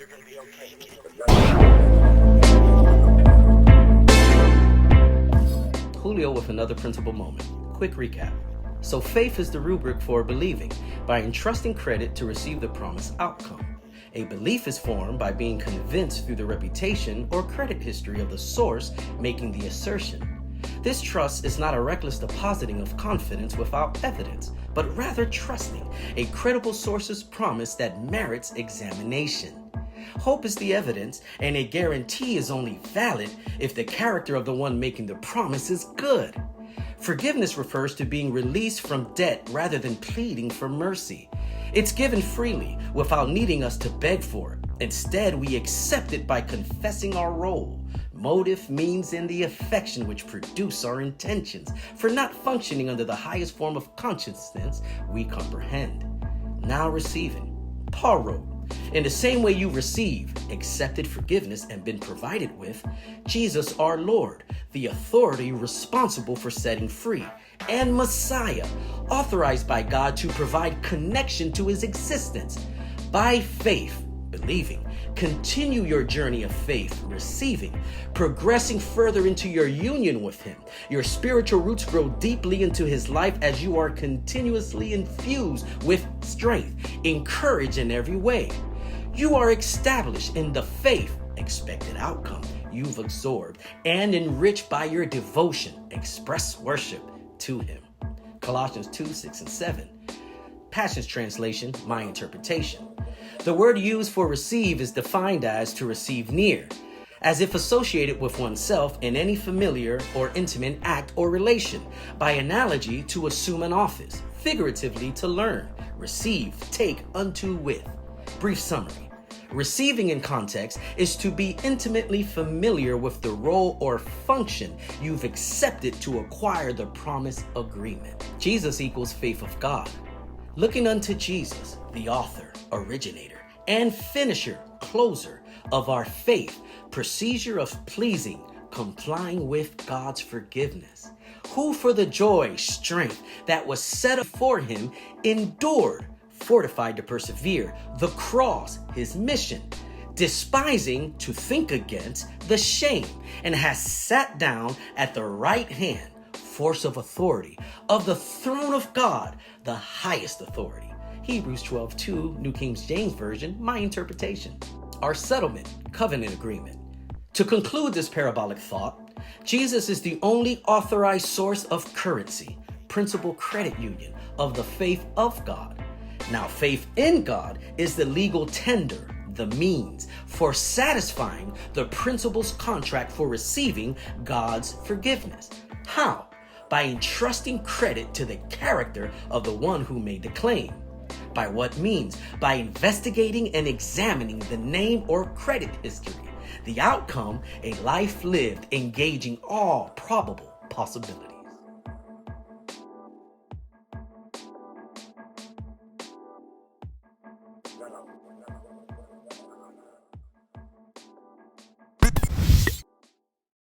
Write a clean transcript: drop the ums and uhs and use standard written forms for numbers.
You're gonna be okay. Julio with another principal moment. Quick recap. So faith is the rubric for believing, by entrusting credit to receive the promised outcome. A belief is formed by being convinced through the reputation or credit history of the source making the assertion. This trust is not a reckless depositing of confidence without evidence, but rather trusting a credible source's promise that merits examination. Hope is the evidence, and a guarantee is only valid if the character of the one making the promise is good. Forgiveness refers to being released from debt rather than pleading for mercy. It's given freely without needing us to beg for it. Instead, we accept it by confessing our role. Motive, means, and the affection which produce our intentions for not functioning under the highest form of consciousness we comprehend. Now receiving. Paul wrote, in the same way you received, accepted forgiveness, and been provided with, Jesus our Lord, the authority responsible for setting free, and Messiah, authorized by God to provide connection to his existence. By faith, believing, continue your journey of faith, receiving, progressing further into your union with him. Your spiritual roots grow deeply into his life as you are continuously infused with strength, encouraged in every way. You are established in the faith, expected outcome you've absorbed, and enriched by your devotion, express worship to him. Colossians 2:6-7. Passion's translation, my interpretation. The word used for receive is defined as to receive near, as if associated with oneself in any familiar or intimate act or relation, by analogy to assume an office, figuratively to learn, receive, take unto with. Brief summary. Receiving in context is to be intimately familiar with the role or function you've accepted to acquire the promised agreement. Jesus equals faith of God. Looking unto Jesus, the author, originator, and finisher, closer of our faith, procedure of pleasing, complying with God's forgiveness, who for the joy, strength that was set before him endured, fortified to persevere, the cross, his mission, despising to think against the shame, and has sat down at the right hand, force of authority, of the throne of God, the highest authority. Hebrews 12:2, New King James Version, my interpretation. Our settlement, covenant agreement. To conclude this parabolic thought, Jesus is the only authorized source of currency, principal credit union of the faith of God. Now, faith in God is the legal tender, the means for satisfying the principal's contract for receiving God's forgiveness. How? By entrusting credit to the character of the one who made the claim. By what means? By investigating and examining the name or credit history. The outcome, a life lived engaging all probable possibilities. No.